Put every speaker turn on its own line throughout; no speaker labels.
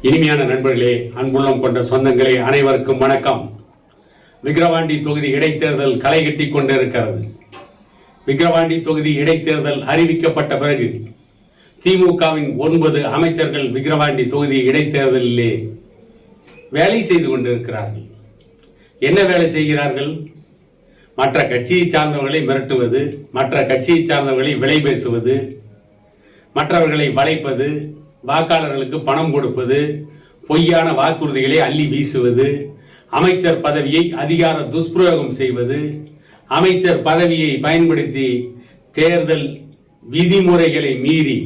இனிமையான நண்பர்களே, அன்புள்ளம் கொண்ட சொந்தங்களே, அனைவருக்கும் வணக்கம். விக்கிரவாண்டி தொகுதி இடைத்தேர்தல் களை கட்டி கொண்டிருக்கிறது. விக்கிரவாண்டி தொகுதி இடைத்தேர்தல் அறிவிக்கப்பட்ட பிறகு திமுகவின் 9 அமைச்சர்கள் விக்கிரவாண்டி தொகுதி இடைத்தேர்தலிலே வேலை செய்து கொண்டிருக்கிறார்கள். என்ன வேலை செய்கிறார்கள்? மற்ற கட்சியை சார்ந்தவர்களை மிரட்டுவது, மற்ற கட்சியை சார்ந்தவர்களை விலை பேசுவது, மற்றவர்களை வளைப்பது, வாக்காளர்களுக்கு பணம் கொடுப்பது, பொய்யான வாக்குறுதிகளை அள்ளி வீசுவது, அமைச்சர் பதவியை அதிகார துஷ்பிரயோகம் செய்வது, அமைச்சர் பதவியை பயன்படுத்தி தேர்தல் விதிமுறைகளை மீறி,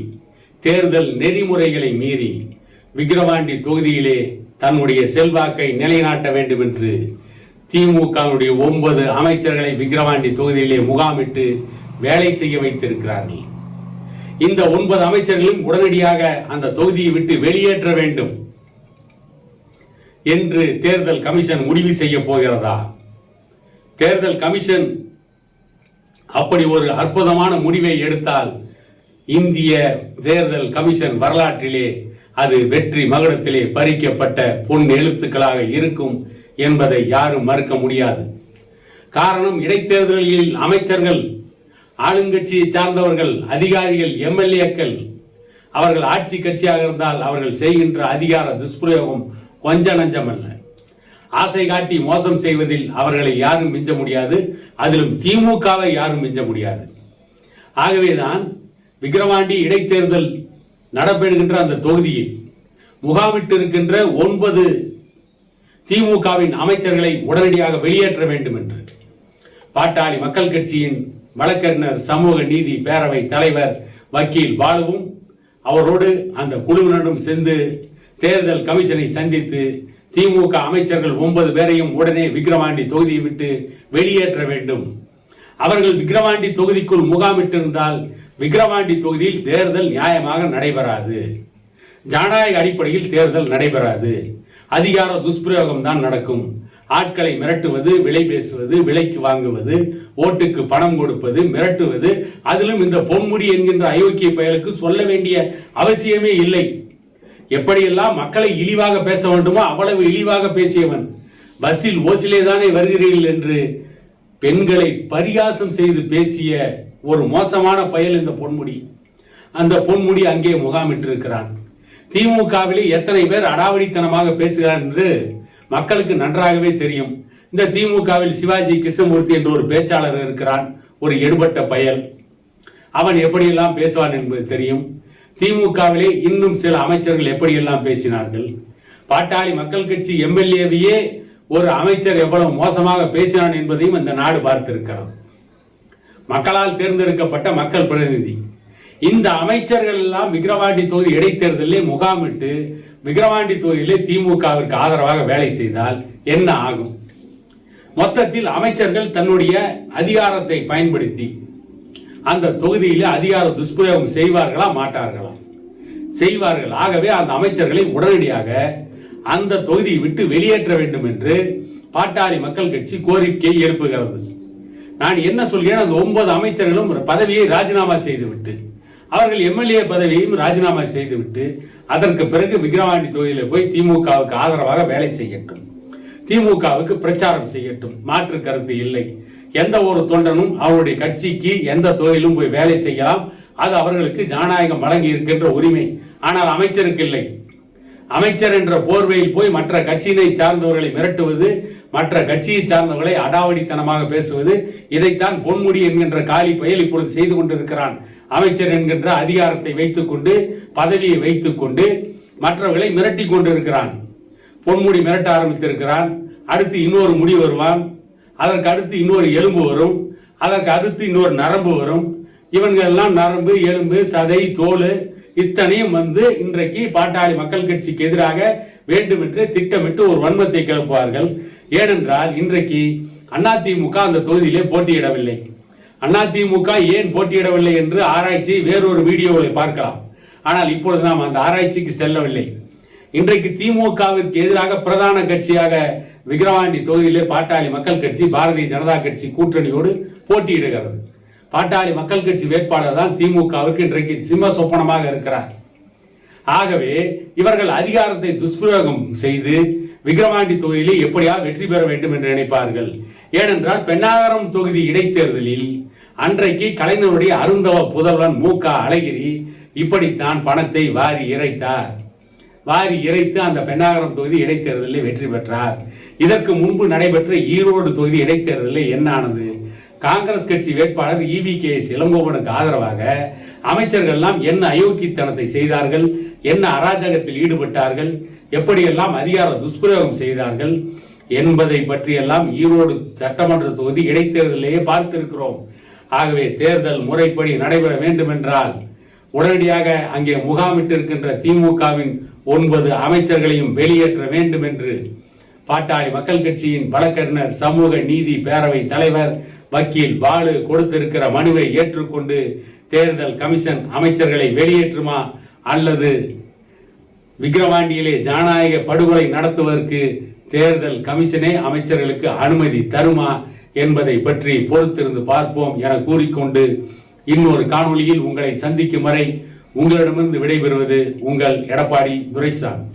தேர்தல் நெறிமுறைகளை மீறி விக்கிரவாண்டி தொகுதியிலே தன்னுடைய செல்வாக்கை நிலைநாட்ட வேண்டும் என்று திமுகவுடைய 9 அமைச்சர்களை விக்கிரவாண்டி தொகுதியிலே முகாமிட்டு வேலை செய்ய வைத்திருக்கிறார்கள். இந்த 9 அமைச்சர்களும் உடனடியாக அந்த தொகுதியை விட்டு வெளியேற்ற வேண்டும் என்று தேர்தல் கமிஷன் முடிவு செய்ய போகிறதா? தேர்தல் கமிஷன் அப்படி ஒரு அற்புதமான முடிவை எடுத்தால் இந்திய தேர்தல் கமிஷன் வரலாற்றிலே அது வெற்றி மகுடத்திலே பறிக்கப்பட்ட பொன் எழுத்துக்களாக இருக்கும் என்பதை யாரும் மறுக்க முடியாது. காரணம், இடைத்தேர்தலில் அமைச்சர்கள், ஆளுங்கட்சியை சார்ந்தவர்கள், அதிகாரிகள், எம்எல்ஏக்கள், அவர்கள் ஆட்சி கட்சியாக இருந்தால் அவர்கள் செய்கின்ற அதிகார துஷ்பிரயோகம் கொஞ்ச நஞ்சமல்ல. ஆசை காட்டி மோசம் செய்வதில் அவர்களை யாரும் மிஞ்ச முடியாது. அதிலும் திமுகவை யாரும் மிஞ்ச முடியாது. ஆகவேதான் விக்கிரவாண்டி இடைத்தேர்தல் நடைபெறுகின்ற அந்த தொகுதியில் முகாமிட்டு இருக்கின்ற 9 திமுகவின் அமைச்சர்களை உடனடியாக வெளியேற்ற வேண்டும் என்று பாட்டாளி மக்கள் கட்சியின் வழக்கறிஞர் சமூக நீதி பேரவை தலைவர் வக்கீல் பாலுவும் அவரோடு அந்த குழுவினரும் சேர்ந்து தேர்தல் கமிஷனை சந்தித்து திமுக அமைச்சர்கள் 9 பேரையும் உடனே விக்கிரவாண்டி தொகுதியை விட்டு வெளியேற்ற வேண்டும். அவர்கள் விக்கிரவாண்டி தொகுதிக்குள் முகாமிட்டிருந்தால் விக்கிரவாண்டி தொகுதியில் தேர்தல் நியாயமாக நடைபெறாது. ஜனநாயக அடிப்படையில் தேர்தல் நடைபெறாது. அதிகார துஷ்பிரயோகம் தான் நடக்கும். ஆட்களை மிரட்டுவது, விலை பேசுவது, விலைக்கு வாங்குவது, ஓட்டுக்கு பணம் கொடுப்பது, மிரட்டுவது, அதிலும் இந்த பொன்முடி என்கின்ற அயோக்கிய பயலுக்கு சொல்ல வேண்டிய அவசியமே இல்லை. எப்படியெல்லாம் மக்களை இழிவாக பேச வேண்டுமோ அவ்வளவு இழிவாக பேசியவன். பஸ்ஸில் ஓசிலே தானே வருகிறீர்கள் என்று பெண்களை பரிகாசம் செய்து பேசிய ஒரு மோசமான பயல் இந்த பொன்முடி. அந்த பொன்முடி அங்கே முகாமிட்டிருக்கிறான். திமுகவிலே எத்தனை பேர் அடாவடித்தனமாக பேசுகிறார் என்று மக்களுக்கு நன்றாகவே தெரியும். இந்த திமுகவில் சிவாஜி கிருஷ்ணமூர்த்தி என்ற ஒரு பேச்சாளர் இருக்கிறான், ஒரு எடுபட்ட பயல். அவன் எப்படியெல்லாம் பேசுவான் என்பது தெரியும். திமுகவிலே இன்னும் சில அமைச்சர்கள் எப்படியெல்லாம் பேசினார்கள். பாட்டாளி மக்கள் கட்சி எம்எல்ஏவையே ஒரு அமைச்சர் எவ்வளவு மோசமாக பேசினான் என்பதையும் இந்த நாடு பார்த்திருக்கிறது. மக்களால் தேர்ந்தெடுக்கப்பட்ட மக்கள் பிரதிநிதி. இந்த அமைச்சர்கள் எல்லாம் விக்கிரவாண்டி தொகுதி இடைத்தேர்தலிலே முகாமிட்டு விக்கிரவாண்டி தொகுதியிலே திமுகவிற்கு ஆதரவாக வேலை செய்தால் என்ன ஆகும்? மொத்தத்தில் அமைச்சர்கள் தன்னுடைய அதிகாரத்தை பயன்படுத்தி அந்த தொகுதியிலே அதிகார துஷ்பிரயோகம் செய்வார்களா மாட்டார்களா? செய்வார்கள். ஆகவே அந்த அமைச்சர்களை உடனடியாக அந்த தொகுதியை விட்டு வெளியேற்ற வேண்டும் என்று பாட்டாளி மக்கள் கட்சி கோரிக்கை எழுப்புகிறது. நான் என்ன சொல்கிறேன், அந்த 9 அமைச்சர்களும் பதவியை ராஜினாமா செய்துவிட்டு, அவர்கள் எம்எல்ஏ பதவியையும் ராஜினாமா செய்துவிட்டு அதற்கு பிறகு விக்கிரவாண்டி தொகுதியில் போய் திமுகவுக்கு ஆதரவாக வேலை செய்யட்டும், திமுகவுக்கு பிரச்சாரம் செய்யட்டும். மாற்று கருத்து இல்லை. எந்த ஒரு தொண்டனும் அவருடைய கட்சிக்கு எந்த தொகுதியிலும் போய் வேலை செய்யலாம். அது அவர்களுக்கு ஜனநாயகம் வழங்கி இருக்கின்ற உரிமை. ஆனால் அமைச்சருக்கு இல்லை. அமைச்சர் என்ற போர்வையில் போய் மற்ற கட்சியினை சார்ந்தவர்களை மிரட்டுவது, மற்ற கட்சியை சார்ந்தவர்களை அடாவடித்தனமாக பேசுவது, இதைத்தான் பொன்முடி என்கின்ற காலி பயல் இப்பொழுது செய்து கொண்டிருக்கிறான். அமைச்சர் என்கின்ற அதிகாரத்தை வைத்துக் கொண்டு, பதவியை வைத்துக் கொண்டு மற்றவர்களை மிரட்டி கொண்டிருக்கிறான். பொன்முடி மிரட்ட ஆரம்பித்திருக்கிறான். அடுத்து இன்னொரு முடி வருவான், அதற்கு அடுத்து இன்னொரு எலும்பு வரும், அதற்கு அடுத்து இன்னொரு நரம்பு வரும். இவன்கள் எல்லாம் நரம்பு, எலும்பு, சதை, தோல் இத்தனையும் இன்றைக்கு பாட்டாளி மக்கள் கட்சிக்கு எதிராக வேண்டுமென்று திட்டமிட்டு ஒரு வன்மத்தை கிளப்புவார்கள். ஏனென்றால் இன்றைக்கு அதிமுக அந்த தொகுதியிலே போட்டியிடவில்லை. அதிமுக ஏன் போட்டியிடவில்லை என்று ஆராய்ச்சி வேறொரு வீடியோவை பார்க்கலாம். ஆனால் இப்பொழுது நாம் அந்த ஆராய்ச்சிக்கு செல்லவில்லை. இன்றைக்கு திமுகவிற்கு எதிராக பிரதான கட்சியாக விக்கிரவாண்டி தொகுதியிலே பாட்டாளி மக்கள் கட்சி, பாரதிய ஜனதா கட்சி கூட்டணியோடு போட்டியிடுகிறது. பாட்டாளி மக்கள் கட்சி வேட்பாளர் தான் திமுகவுக்கு இன்றைக்கு சிம்ம சொப்பனமாக இருக்கிறார். ஆகவே இவர்கள் அதிகாரத்தை துஷ்பிரயோகம் செய்து விக்கிரவாண்டி தொகுதியிலே எப்படியாவது வெற்றி பெற வேண்டும் என்று நினைப்பார்கள். ஏனென்றால் பென்னாகரம் தொகுதி இடைத்தேர்தலில் அன்றைக்கு கலைஞருடைய அருந்தவ புதல்வன் மு க அழகிரி இப்படித்தான் பணத்தை வாரி இறைத்து அந்த பென்னாகரம் தொகுதி இடைத்தேர்தலில் வெற்றி பெற்றார். இதற்கு முன்பு நடைபெற்ற ஈரோடு தொகுதி இடைத்தேர்தலில் என்ன ஆனது? காங்கிரஸ் கட்சி வேட்பாளர் EVKS இளங்கோவனுக்கு ஆதரவாக அமைச்சர்கள் எல்லாம் என்ன அயோக்கியத்தனத்தை செய்தார்கள், என்ன அராஜகத்தில் ஈடுபட்டார்கள், எப்படியெல்லாம் அதிகார துஷ்பிரயோகம் செய்தார்கள் என்பதை பற்றியெல்லாம் ஈரோடு சட்டமன்ற தொகுதி இடைத்தேர்தலிலேயே பார்த்திருக்கிறோம். ஆகவே தேர்தல் முறைப்படி நடைபெற வேண்டும் என்றால் உடனடியாக அங்கே முகாமிட்டிருக்கின்ற திமுகவின் 9 அமைச்சர்களையும் வெளியேற்ற வேண்டும் என்று பாட்டாளி மக்கள் கட்சியின் வழக்கறிஞர் சமூக நீதி பேரவை தலைவர் வக்கீல் பாலு கொடுத்திருக்கிற மனுவை ஏற்றுக்கொண்டு தேர்தல் கமிஷன் அமைச்சர்களை வெளியேற்றுமா அல்லது விக்கிரவாண்டியிலே ஜனநாயக படுகொலை நடத்துவதற்கு தேர்தல் கமிஷனே அமைச்சர்களுக்கு அனுமதி தருமா என்பதை பற்றி பொறுத்திருந்து பார்ப்போம் என கூறிக்கொண்டு இன்னொரு காணொளியில் உங்களை சந்திக்கும் வரை உங்களிடமிருந்து விடைபெறுவது உங்கள் எடப்பாடி துரைசாமி.